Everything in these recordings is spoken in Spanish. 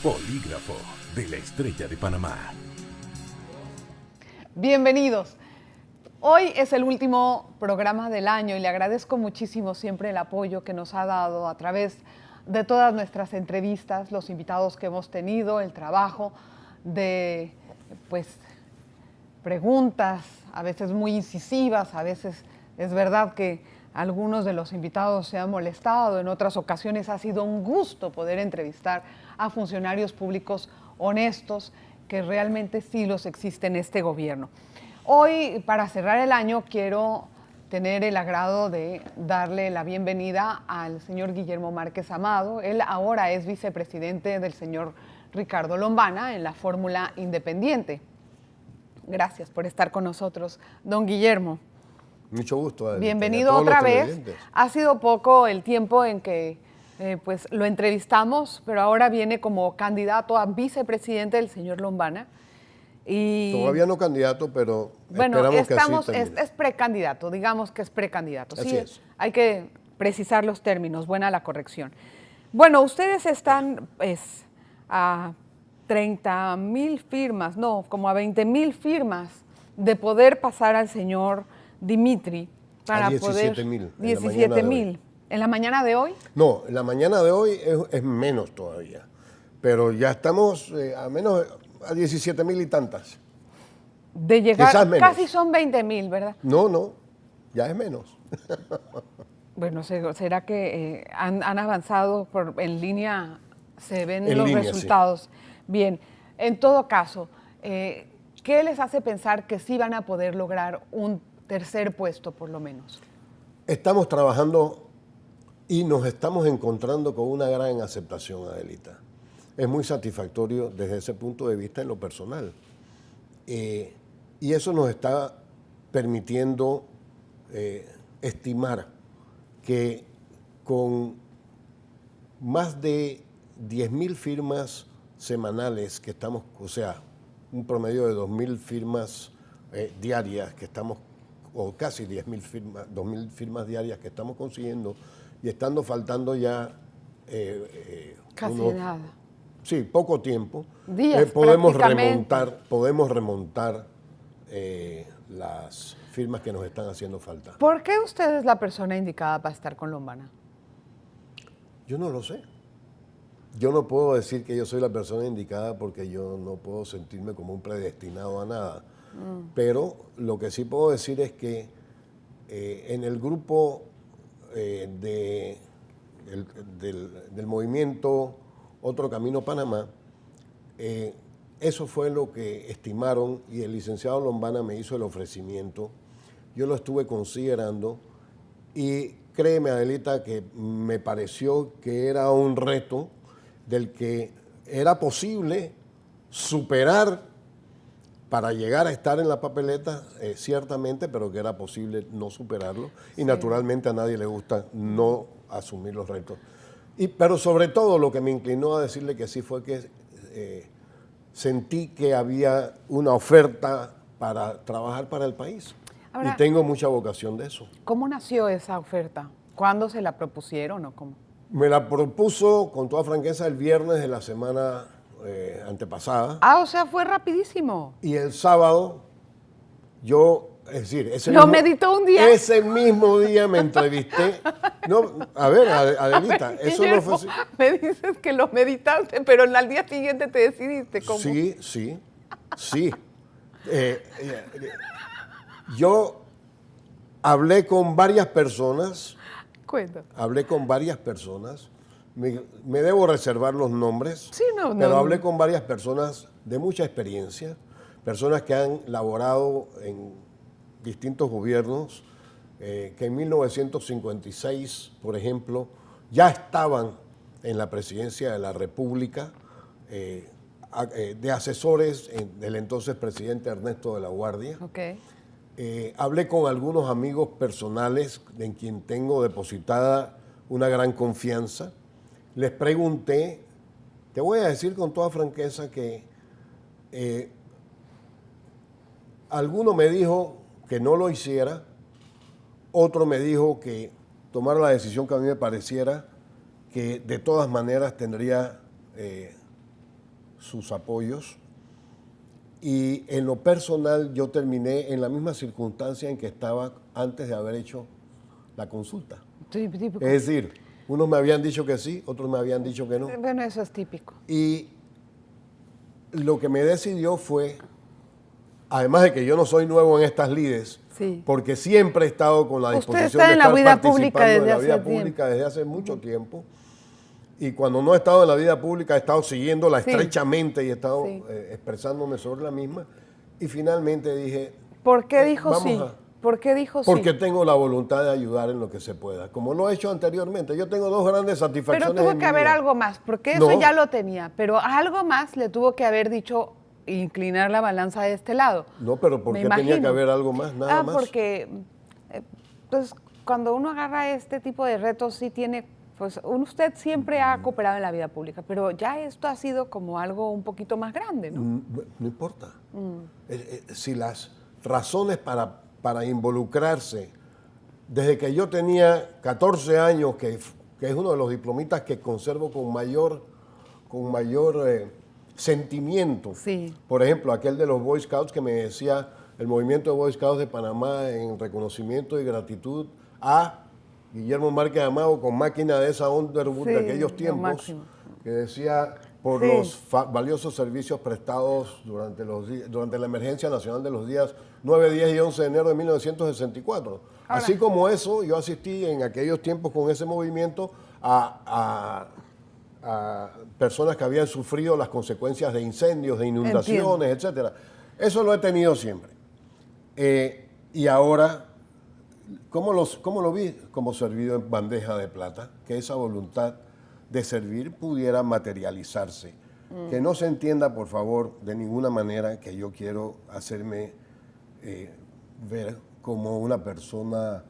Polígrafo de la Estrella de Panamá. Bienvenidos. Hoy es el último programa del año y le agradezco muchísimo siempre el apoyo que nos ha dado a través de todas nuestras entrevistas, los invitados que hemos tenido, el trabajo de preguntas, a veces muy incisivas, a veces es verdad que algunos de los invitados se han molestado, en otras ocasiones ha sido un gusto poder entrevistar a funcionarios públicos honestos que realmente sí los existe en este gobierno. Hoy, para cerrar el año, quiero tener el agrado de darle la bienvenida al señor Guillermo Márquez Amado. Él ahora es vicepresidente del señor Ricardo Lombana en la fórmula independiente. Gracias por estar con nosotros, don Guillermo. Mucho gusto, Adelita. Bienvenido otra vez. Ha sido poco el tiempo en que lo entrevistamos, pero ahora viene como candidato a vicepresidente del señor Lombana. Y todavía no candidato, pero bueno, esperamos que así termine. Es precandidato, digamos que es precandidato. Así Sí, es. Hay que precisar los términos, buena la corrección. Bueno, ustedes están a 30,000 firmas, no, como a 20,000 firmas de poder pasar al señor Dimitri para a 17,000. 17,000. ¿En la mañana de hoy? No, en la mañana de hoy es menos todavía, pero ya estamos a menos a 17,000 y tantas. De llegar, quizás menos. Casi son 20,000, ¿verdad? No, ya es menos. Bueno, ¿será que han avanzado en línea? Se ven en los línea, resultados. Sí. Bien, en todo caso, ¿qué les hace pensar que sí van a poder lograr un tercer puesto por lo menos? Estamos trabajando y nos estamos encontrando con una gran aceptación, Adelita. Es muy satisfactorio desde ese punto de vista en lo personal. Y eso nos está permitiendo estimar que con más de 10,000 firmas semanales que estamos, o sea, un promedio de 2,000 firmas diarias que estamos, o casi 10,000 firmas, 2,000 firmas diarias que estamos consiguiendo, y estando faltando ya casi nada. Sí, poco tiempo. Días, podemos remontar las firmas que nos están haciendo falta. ¿Por qué usted es la persona indicada para estar con Lombana? Yo no lo sé. Yo no puedo decir que yo soy la persona indicada porque yo no puedo sentirme como un predestinado a nada. Pero lo que sí puedo decir es que en el grupo del movimiento Otro Camino Panamá, eso fue lo que estimaron y el licenciado Lombana me hizo el ofrecimiento. Yo lo estuve considerando y créeme, Adelita, que me pareció que era un reto del que era posible superar para llegar a estar en la papeleta, ciertamente, pero que era posible no superarlo. Sí. Y naturalmente a nadie le gusta no asumir los retos. Pero sobre todo lo que me inclinó a decirle que sí fue que sentí que había una oferta para trabajar para el país. Ahora, y tengo mucha vocación de eso. ¿Cómo nació esa oferta? ¿Cuándo se la propusieron o cómo? Me la propuso, con toda franqueza, el viernes de la semana antepasada. O sea, fue rapidísimo. Y el sábado, es decir, meditó un día. Ese mismo día me entrevisté. No, a ver, Adelita, eso no fue así. Me dices que lo meditaste, pero al día siguiente te decidiste. ¿Cómo? Sí. Yo hablé con varias personas. Cuenta. Hablé con varias personas. Me debo reservar los nombres. Sí, pero hablé con varias personas de mucha experiencia, personas que han laborado en distintos gobiernos, que en 1956, por ejemplo, ya estaban en la presidencia de la República, de asesores del entonces presidente Ernesto de la Guardia. Okay. Hablé con algunos amigos personales en quien tengo depositada una gran confianza. Les pregunté, te voy a decir con toda franqueza que alguno me dijo que no lo hiciera, otro me dijo que tomara la decisión que a mí me pareciera, que de todas maneras tendría sus apoyos. Y en lo personal yo terminé en la misma circunstancia en que estaba antes de haber hecho la consulta. Sí, típico. Es decir, unos me habían dicho que sí, otros me habían dicho que no. Bueno, eso es típico. Y lo que me decidió fue, además de que yo no soy nuevo en estas lides, Sí. porque siempre he estado con la Usted disposición está de en la estar vida pública participando desde en la hace vida tiempo. pública desde hace mucho tiempo. Y cuando no he estado en la vida pública he estado siguiéndola Sí. estrechamente y he estado Sí. expresándome sobre la misma. Y finalmente dije, ¿Por qué dijo vamos sí? a- ¿Por qué dijo porque sí? tengo la voluntad de ayudar en lo que se pueda, como lo he hecho anteriormente. Yo tengo dos grandes satisfacciones. Pero tuvo en que mi haber vida. algo más, porque eso No. ya lo tenía, pero algo más le tuvo que haber dicho inclinar la balanza de este lado. No, pero ¿por Me qué tenía que imagino. haber algo más? Nada más. Porque pues cuando uno agarra este tipo de retos sí tiene, pues usted siempre ha cooperado en la vida pública, pero ya esto ha sido como algo un poquito más grande, ¿no? No importa. Si las razones para involucrarse, desde que yo tenía 14 años, que es uno de los diplomitas que conservo con mayor sentimiento. Sí. Por ejemplo, aquel de los Boy Scouts que me decía el movimiento de Boy Scouts de Panamá en reconocimiento y gratitud a Guillermo Márquez Amado con máquina de esa Underwood Sí, de aquellos lo tiempos, máximo. que decía por Sí. los valiosos servicios prestados durante la emergencia nacional de los días 9, 10 y 11 de enero de 1964. Ahora. Así como eso, yo asistí en aquellos tiempos con ese movimiento a personas que habían sufrido las consecuencias de incendios, de inundaciones, etcétera. Eso lo he tenido siempre. Y ahora, ¿cómo lo vi? Como servido en bandeja de plata, que esa voluntad de servir pudiera materializarse. Que no se entienda, por favor, de ninguna manera que yo quiero hacerme ver como una persona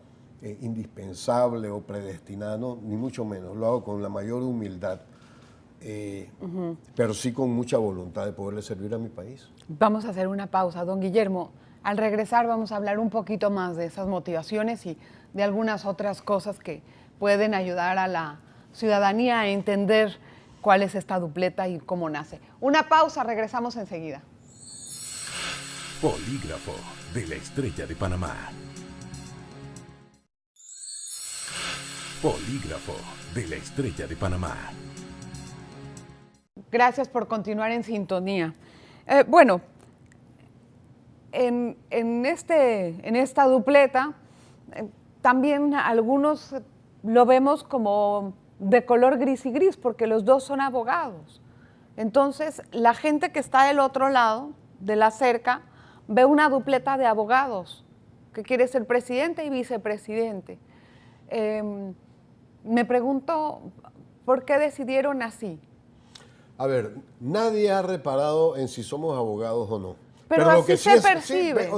indispensable o predestinada, no, ni mucho menos. Lo hago con la mayor humildad, pero sí con mucha voluntad de poderle servir a mi país. Vamos a hacer una pausa, don Guillermo. Al regresar vamos a hablar un poquito más de esas motivaciones y de algunas otras cosas que pueden ayudar a la ciudadanía a entender cuál es esta dupleta y cómo nace. Una pausa, regresamos enseguida. Polígrafo de la Estrella de Panamá. Polígrafo de la Estrella de Panamá. Gracias por continuar en sintonía. Bueno, en esta dupleta, también algunos lo vemos como de color gris y gris, porque los dos son abogados. Entonces, la gente que está del otro lado, de la cerca, ve una dupleta de abogados, que quiere ser presidente y vicepresidente. Me pregunto, ¿por qué decidieron así? A ver, nadie ha reparado en si somos abogados o no. Pero lo así que se sí percibe.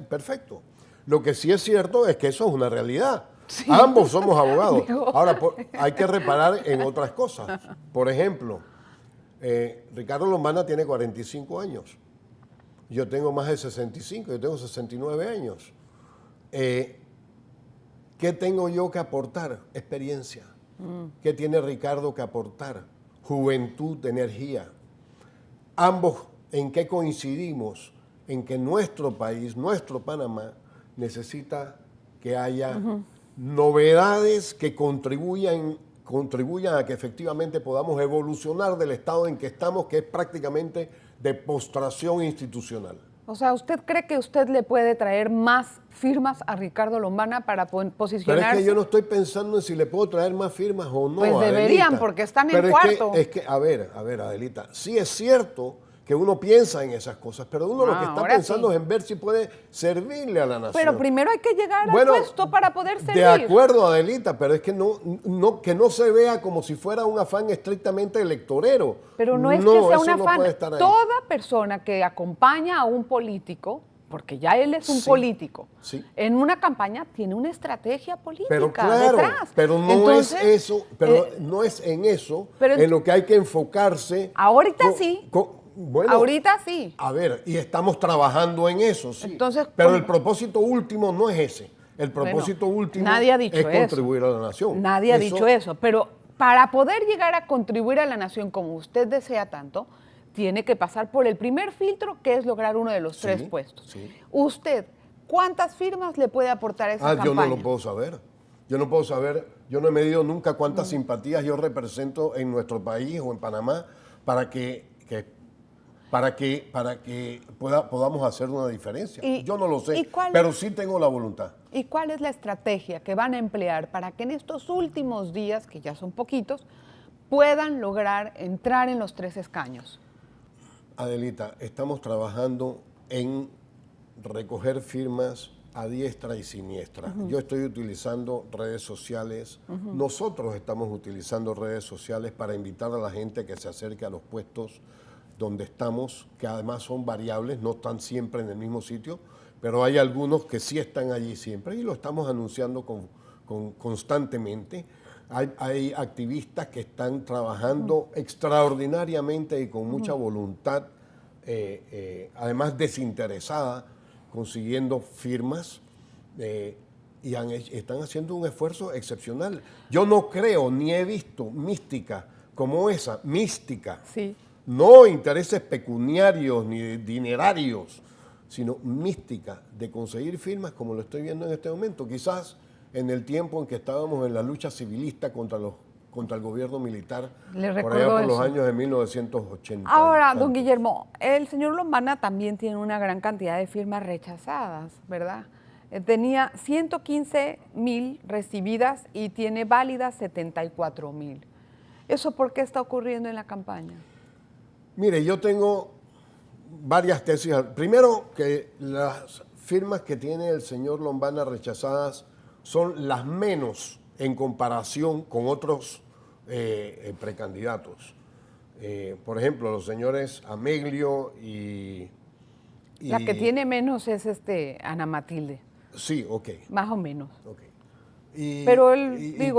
Perfecto. Lo que sí es cierto es que eso es una realidad. Sí. Ambos somos abogados. Digo. Ahora, hay que reparar en otras cosas. Por ejemplo, Ricardo Lombana tiene 45 años. Yo tengo más de 65, yo tengo 69 años. ¿Qué tengo yo que aportar? Experiencia. ¿Qué tiene Ricardo que aportar? Juventud, energía. Ambos, ¿en qué coincidimos? En que nuestro país, nuestro Panamá, necesita que haya novedades que contribuyan a que efectivamente podamos evolucionar del estado en que estamos, que es prácticamente de postración institucional. O sea, ¿usted cree que usted le puede traer más firmas a Ricardo Lombana para posicionarse? Pero es que yo no estoy pensando en si le puedo traer más firmas o no. Pues deberían, Adelita. porque están en Pero cuarto. a ver, Adelita, sí es cierto que uno piensa en esas cosas, pero uno lo que está ahora pensando sí. es en ver si puede servirle a la nación. Pero primero hay que llegar al Bueno, puesto para poder servir. De acuerdo, Adelita, pero es que que no se vea como si fuera un afán estrictamente electorero. Pero no es que sea un eso no afán. puede estar ahí. Toda persona que acompaña a un político, porque ya él es un Sí, político, sí. en una campaña tiene una estrategia política Pero claro, detrás. pero no Entonces, es eso, pero no es en eso pero en lo que hay que enfocarse. Ahorita sí. Bueno, ahorita sí. a ver, y estamos trabajando en eso, sí. Entonces, pero ¿cómo? el propósito último no es ese. El propósito último nadie ha dicho es eso. contribuir a la nación. Nadie ha dicho eso, pero para poder llegar a contribuir a la nación como usted desea tanto, tiene que pasar por el primer filtro, que es lograr uno de los 3 puestos. Sí. Usted, ¿cuántas firmas le puede aportar a esa campaña? Yo no lo puedo saber. Yo no puedo saber, yo no he medido nunca cuántas simpatías yo represento en nuestro país o en Panamá para que podamos hacer una diferencia. Yo no lo sé, pero sí tengo la voluntad. ¿Y cuál es la estrategia que van a emplear para que en estos últimos días, que ya son poquitos, puedan lograr entrar en los 3 escaños? Adelita, estamos trabajando en recoger firmas a diestra y siniestra. Yo estoy utilizando redes sociales, nosotros estamos utilizando redes sociales para invitar a la gente que se acerque a los puestos donde estamos, que además son variables, no están siempre en el mismo sitio, pero hay algunos que sí están allí siempre y lo estamos anunciando constantemente. Hay activistas que están trabajando extraordinariamente y con mucha voluntad, además desinteresada, consiguiendo firmas y están haciendo un esfuerzo excepcional. Yo no creo ni he visto mística como esa, mística. Sí. No intereses pecuniarios ni dinerarios, sino mística de conseguir firmas como lo estoy viendo en este momento. Quizás en el tiempo en que estábamos en la lucha civilista contra el gobierno militar, por allá por los años de 1980. Ahora, don Guillermo, el señor Lombana también tiene una gran cantidad de firmas rechazadas, ¿verdad? Tenía 115,000 recibidas y tiene válidas 74,000. ¿Eso por qué está ocurriendo en la campaña? Mire, yo tengo varias tesis. Primero, que las firmas que tiene el señor Lombana rechazadas son las menos en comparación con otros precandidatos. Por ejemplo, los señores Ameglio y... La que tiene menos es Ana Matilde. Sí, ok. Más o menos. Okay. Pero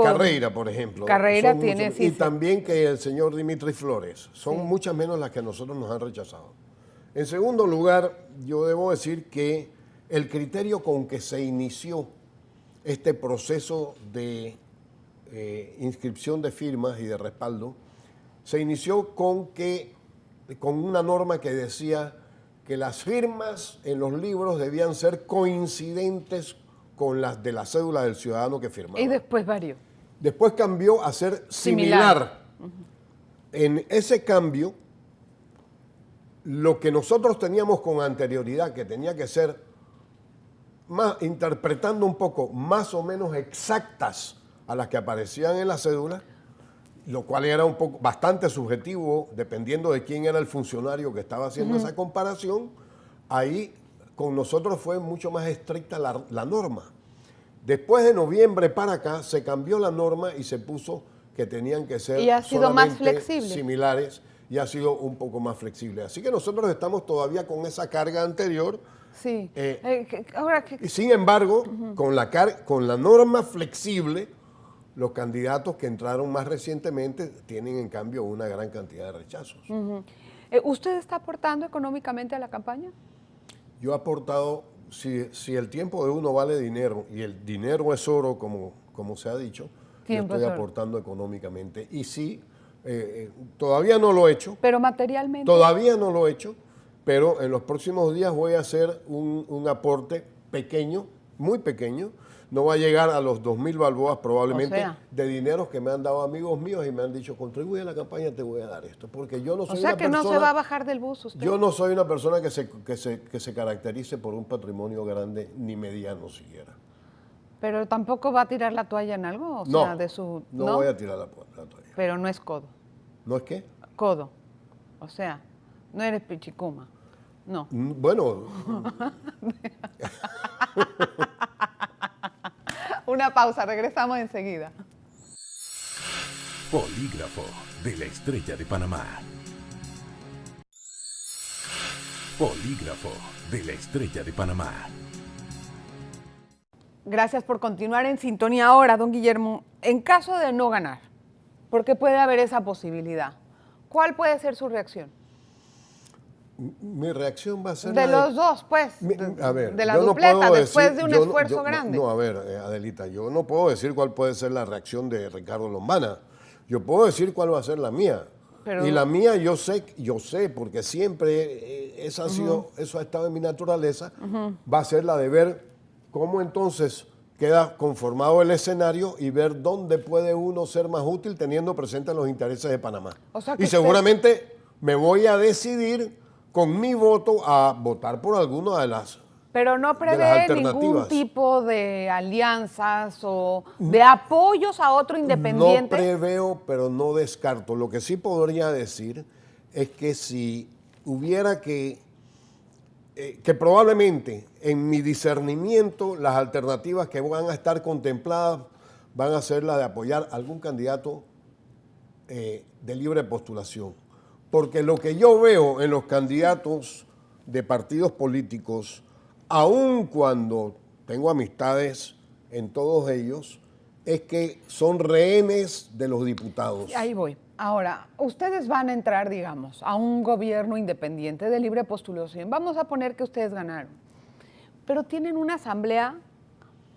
Carreira, por ejemplo. Carreira tiene... Y también que el señor Dimitri Flores. Son muchas menos las que a nosotros nos han rechazado. En segundo lugar, yo debo decir que el criterio con que se inició este proceso de inscripción de firmas y de respaldo, se inició con una norma que decía que las firmas en los libros debían ser coincidentes con las de la cédula del ciudadano que firmaba. Y después varió. Después cambió a ser similar. En ese cambio, lo que nosotros teníamos con anterioridad, que tenía que ser interpretando un poco más o menos exactas a las que aparecían en la cédula, lo cual era bastante subjetivo, dependiendo de quién era el funcionario que estaba haciendo esa comparación, ahí con nosotros fue mucho más estricta la norma. Después de noviembre para acá se cambió la norma y se puso que tenían que ser y ha sido más flexible, similares, y ha sido un poco más flexible. Así que nosotros estamos todavía con esa carga anterior. Sí. Sin embargo, con la norma flexible, los candidatos que entraron más recientemente tienen en cambio una gran cantidad de rechazos. ¿Usted está aportando económicamente a la campaña? Yo he aportado, si el tiempo de uno vale dinero y el dinero es oro, como se ha dicho, yo estoy aportando económicamente. Y sí, todavía no lo he hecho. ¿Pero materialmente? Todavía no lo he hecho, pero en los próximos días voy a hacer un aporte pequeño, muy pequeño. No va a llegar a los 2,000 balboas probablemente, de dinero que me han dado amigos míos y me han dicho, contribuye a la campaña, te voy a dar esto. Porque yo no soy una persona... no se va a bajar del bus usted. Yo no soy una persona que se caracterice por un patrimonio grande, ni mediano siquiera. ¿Pero tampoco va a tirar la toalla en algo? O sea, no voy a tirar la toalla. Pero no es codo. ¿No es qué? Codo. O sea, no eres pichicuma. No. Bueno... Una pausa, regresamos enseguida. Polígrafo de la Estrella de Panamá. Polígrafo de la Estrella de Panamá. Gracias por continuar en sintonía ahora, don Guillermo. En caso de no ganar, porque puede haber esa posibilidad, ¿cuál puede ser su reacción? Mi reacción va a ser... De los dos, pues, a ver, de la dupleta, después de un esfuerzo grande. No, a ver, Adelita, yo no puedo decir cuál puede ser la reacción de Ricardo Lombana. Yo puedo decir cuál va a ser la mía. Pero, y la mía yo sé, porque siempre eso ha estado en mi naturaleza, va a ser la de ver cómo entonces queda conformado el escenario y ver dónde puede uno ser más útil teniendo presente los intereses de Panamá. O sea, que y seguramente me voy a decidir con mi voto a votar por alguna de las pero no de las prevé alternativas. ningún tipo de alianzas o de apoyos a otro independiente. No preveo, pero no descarto. Lo que sí podría decir es que si hubiera que probablemente en mi discernimiento las alternativas que van a estar contempladas van a ser la de apoyar a algún candidato de libre postulación. Porque lo que yo veo en los candidatos de partidos políticos, aun cuando tengo amistades en todos ellos, es que son rehenes de los diputados. Ahí voy. Ahora, ustedes van a entrar, digamos, a un gobierno independiente de libre postulación. Vamos a poner que ustedes ganaron. Pero tienen una asamblea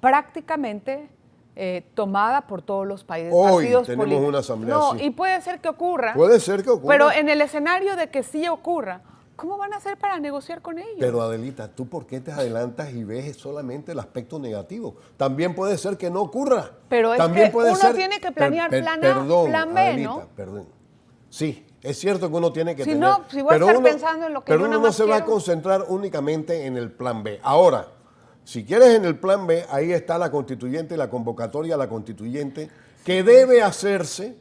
prácticamente tomada por todos los países. Hoy partidos tenemos políticos. una asamblea No, así. y puede ser que ocurra. Puede ser que ocurra. Pero en el escenario de que sí ocurra, ¿cómo van a hacer para negociar con ellos? Pero Adelita, ¿tú por qué te adelantas y ves solamente el aspecto negativo? También puede ser que no ocurra. Pero es También que puede uno ser, tiene que planear plan A, perdón, plan B, Adelita, ¿no? perdón. Sí, es cierto que uno tiene que Si tener... no, si voy a estar pensando en lo que pero yo uno nada no más se va a quiero. concentrar únicamente en el plan B. Ahora, si quieres en el plan B, ahí está la constituyente y la convocatoria a la constituyente que debe hacerse,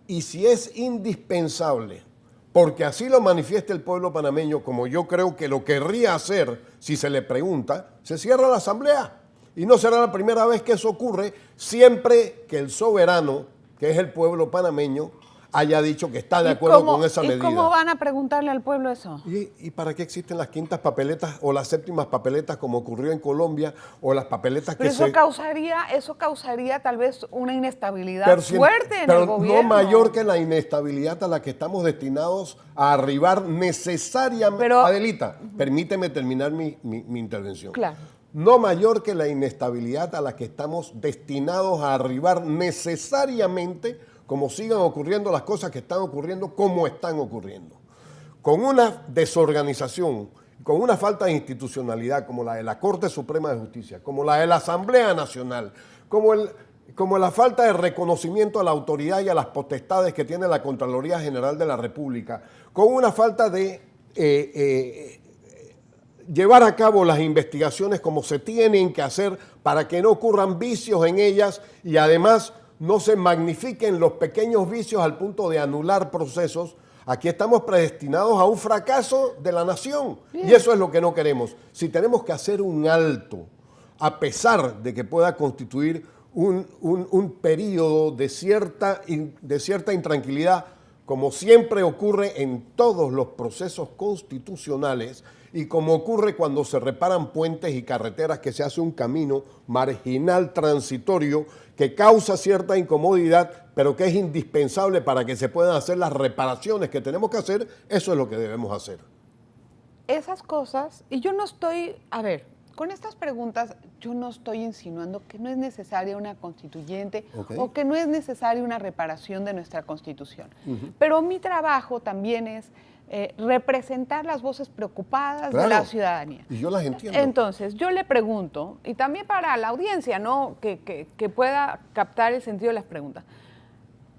y si es indispensable, porque así lo manifiesta el pueblo panameño, como yo creo que lo querría hacer si se le pregunta, se cierra la asamblea. Y no será la primera vez que eso ocurre, siempre que el soberano, que es el pueblo panameño, haya dicho que está de acuerdo con esa medida. ¿Y cómo van a preguntarle al pueblo eso? ¿Y para qué existen las quintas papeletas o las séptimas papeletas como ocurrió en Colombia o las papeletas Pero que eso causaría tal vez una inestabilidad fuerte en el gobierno. No mayor que la inestabilidad a la que estamos destinados a arribar necesariamente. Pero, Adelita, permíteme terminar mi intervención. Claro. No mayor que la inestabilidad a la que estamos destinados a arribar necesariamente, como sigan ocurriendo las cosas que están ocurriendo, como están ocurriendo. Con una desorganización, con una falta de institucionalidad como la de la Corte Suprema de Justicia, como la de la Asamblea Nacional, como la falta de reconocimiento a la autoridad y a las potestades que tiene la Contraloría General de la República, con una falta de llevar a cabo las investigaciones como se tienen que hacer para que no ocurran vicios en ellas y además no se magnifiquen los pequeños vicios al punto de anular procesos. Aquí estamos predestinados a un fracaso de la nación. Bien. Y eso es lo que no queremos. Si tenemos que hacer un alto, a pesar de que pueda constituir un periodo de cierta intranquilidad, como siempre ocurre en todos los procesos constitucionales y como ocurre cuando se reparan puentes y carreteras, que se hace un camino marginal transitorio que causa cierta incomodidad, pero que es indispensable para que se puedan hacer las reparaciones que tenemos que hacer, eso es lo que debemos hacer. Esas cosas, y yo no estoy, a ver, con estas preguntas yo no estoy insinuando que no es necesaria una constituyente o que no es necesaria una reparación de nuestra Constitución. Pero mi trabajo también es representar las voces preocupadas de la ciudadanía. Y yo las entiendo. Entonces, yo le pregunto, y también para la audiencia, ¿no? que pueda captar el sentido de las preguntas.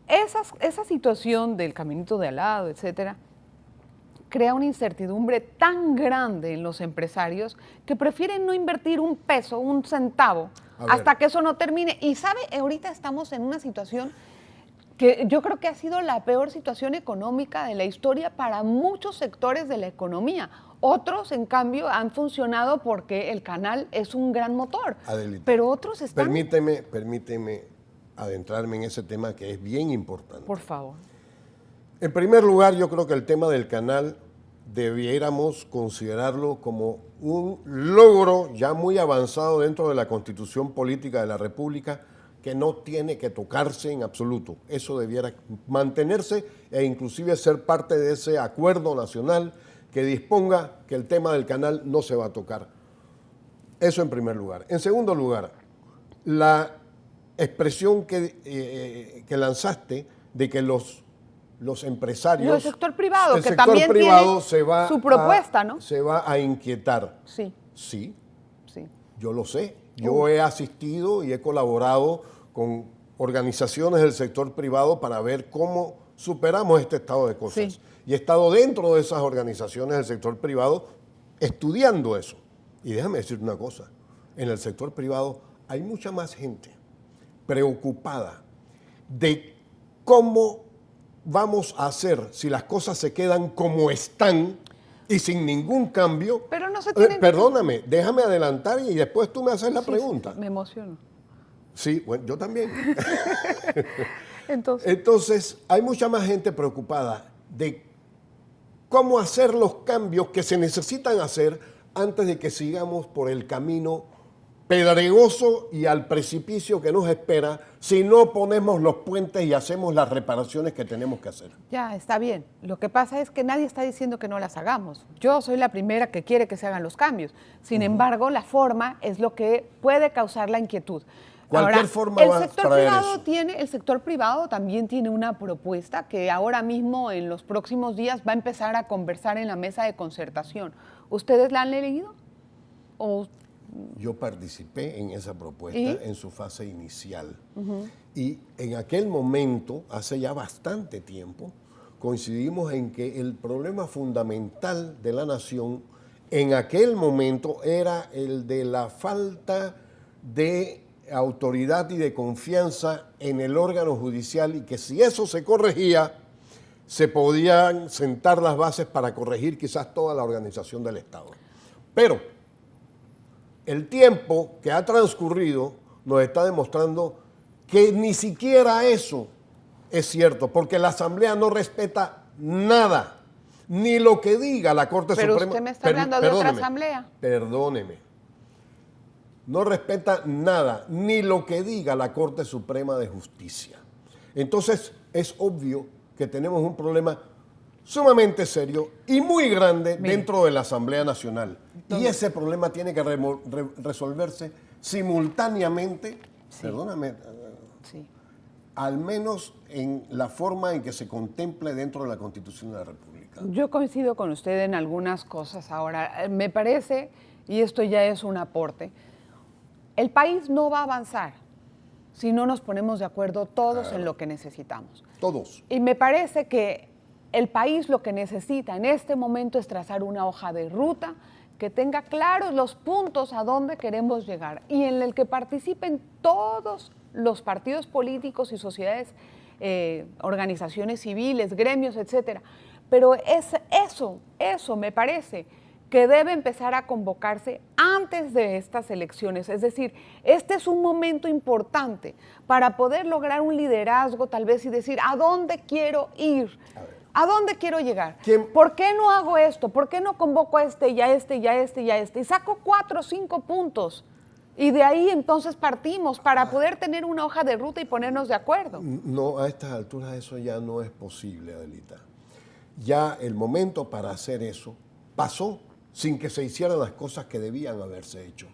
Esa situación del caminito de al lado, etcétera, crea una incertidumbre tan grande en los empresarios que prefieren no invertir un peso, un centavo, hasta que eso no termine. Y sabe, ahorita estamos en una situación que yo creo que ha sido la peor situación económica de la historia para muchos sectores de la economía. Otros, en cambio, han funcionado porque el canal es un gran motor. Adelita, pero otros están... Permíteme adentrarme en ese tema que es bien importante. Por favor. En primer lugar, yo creo que el tema del canal debiéramos considerarlo como un logro ya muy avanzado dentro de la Constitución Política de la República que no tiene que tocarse en absoluto. Eso debiera mantenerse e inclusive ser parte de ese acuerdo nacional que disponga que el tema del canal no se va a tocar. Eso en primer lugar. En segundo lugar, la expresión que lanzaste de que los los empresarios... No, el sector privado, el que sector también privado tiene su propuesta, ¿no? Se va a inquietar. Sí. Sí, Sí. yo lo sé. Yo he asistido y he colaborado con organizaciones del sector privado para ver cómo superamos este estado de cosas. Sí. Y he estado dentro de esas organizaciones del sector privado estudiando eso. Y déjame decirte una cosa, en el sector privado hay mucha más gente preocupada de cómo vamos a hacer si las cosas se quedan como están y sin ningún cambio. Pero no se tienen que... Perdóname, déjame adelantar y después tú me haces la Sí, pregunta. sí, me emociono. Sí, bueno, yo también. Entonces, Entonces, hay mucha más gente preocupada de cómo hacer los cambios que se necesitan hacer antes de que sigamos por el camino pedregoso y al precipicio que nos espera si no ponemos los puentes y hacemos las reparaciones que tenemos que hacer. ya, está bien. Lo que pasa es que nadie está diciendo que no las hagamos. Yo soy la primera que quiere que se hagan los cambios. Sin embargo, la forma es lo que puede causar la inquietud. Cualquier forma va a traer eso. El sector privado también tiene una propuesta que ahora mismo, en los próximos días, va a empezar a conversar en la mesa de concertación. ¿Ustedes la han leído? ¿O Yo participé en esa propuesta ¿Y? en su fase inicial. Y en aquel momento, hace ya bastante tiempo, coincidimos en que el problema fundamental de la nación en aquel momento era el de la falta de autoridad y de confianza en el órgano judicial, y que si eso se corregía, se podían sentar las bases para corregir quizás toda la organización del Estado. Pero el tiempo que ha transcurrido nos está demostrando que ni siquiera eso es cierto, porque la Asamblea no respeta nada, ni lo que diga la Corte Pero Suprema. usted me está hablando de otra asamblea. Perdóneme. No respeta nada, ni lo que diga la Corte Suprema de Justicia. Entonces, es obvio que tenemos un problema sumamente serio y muy grande dentro de la Asamblea Nacional. Y ese problema tiene que resolverse simultáneamente, perdóname, sí? al menos en la forma en que se contemple dentro de la Constitución de la República. Yo coincido con usted en algunas cosas. Ahora, me parece, y esto ya es un aporte, el país no va a avanzar si no nos ponemos de acuerdo todos en lo que necesitamos. Todos. Y me parece que el país lo que necesita en este momento es trazar una hoja de ruta que tenga claros los puntos a donde queremos llegar y en el que participen todos los partidos políticos y sociedades, organizaciones civiles, gremios, etcétera. Pero eso me parece que debe empezar a convocarse antes de estas elecciones. Es decir, este es un momento importante para poder lograr un liderazgo tal vez y decir, ¿a dónde quiero ir? ¿A dónde quiero llegar? ¿Por qué no hago esto? ¿Por qué no convoco a este y a este y a este y a este? Y saco 4 o 5 puntos. Y de ahí entonces partimos para poder tener una hoja de ruta y ponernos de acuerdo. No, a estas alturas eso ya no es posible, Adelita. Ya el momento para hacer eso pasó sin que se hicieran las cosas que debían haberse hecho.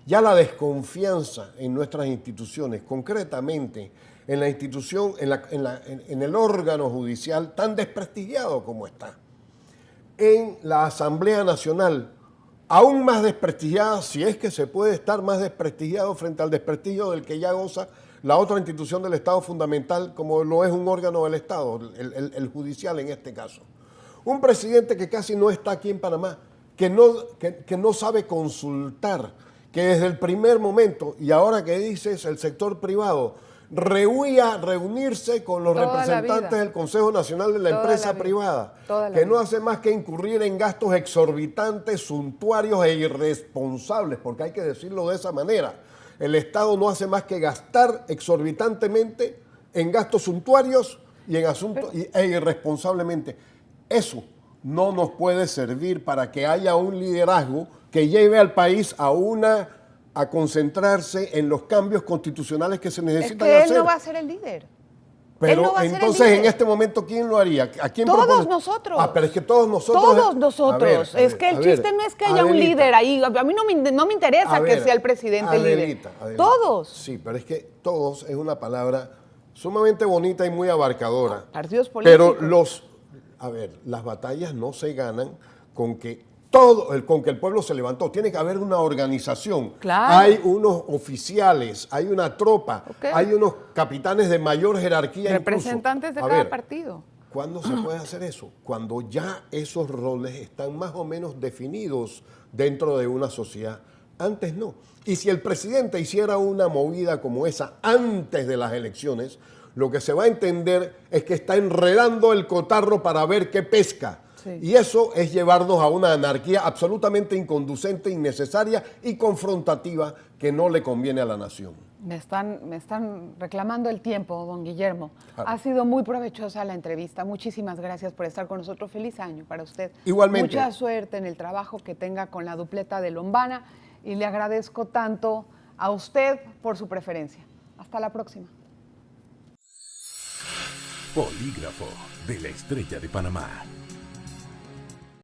Ya la desconfianza en nuestras instituciones, concretamente en la institución, en el órgano judicial tan desprestigiado como está, en la Asamblea Nacional, aún más desprestigiada, si es que se puede estar más desprestigiado frente al desprestigio del que ya goza la otra institución del Estado fundamental, como lo es un órgano del Estado, el judicial en este caso. Un presidente que casi no está aquí en Panamá, que no sabe consultar, que desde el primer momento, y ahora que dices el sector privado, rehuía reunirse con los representantes del Consejo Nacional de la Empresa Privada, que no hace más que incurrir en gastos exorbitantes, suntuarios e irresponsables, porque hay que decirlo de esa manera. El Estado no hace más que gastar exorbitantemente en gastos suntuarios y en asuntos e irresponsablemente. Eso no nos puede servir para que haya un liderazgo que lleve al país a concentrarse en los cambios constitucionales que se necesitan hacer. Él no va a ser el líder. Pero entonces, en este momento, ¿quién lo haría? ¿A quién todos nosotros. Ah, pero es que todos nosotros. Todos nosotros. Es que el chiste no es que haya un líder ahí. A mí no me interesa que sea el presidente el líder. Adelita. Todos. Sí, pero es que todos es una palabra sumamente bonita y muy abarcadora. Partidos políticos. Pero las batallas no se ganan con que con que el pueblo se levantó. Tiene que haber una organización. Claro. Hay unos oficiales, hay una tropa, Okay. hay unos capitanes de mayor jerarquía. Representantes incluso. de cada partido. ¿Cuándo se puede hacer eso? Cuando ya esos roles están más o menos definidos dentro de una sociedad. Antes no. Y si el presidente hiciera una movida como esa antes de las elecciones, lo que se va a entender es que está enredando el cotarro para ver qué pesca. Sí. Y eso es llevarnos a una anarquía absolutamente inconducente, innecesaria y confrontativa que no le conviene a la nación. Me están reclamando el tiempo, don Guillermo. Ha sido muy provechosa la entrevista. Muchísimas gracias por estar con nosotros. Feliz año para usted. Igualmente. Mucha suerte en el trabajo que tenga con la dupleta de Lombana y le agradezco tanto a usted por su preferencia. Hasta la próxima. Polígrafo de la Estrella de Panamá.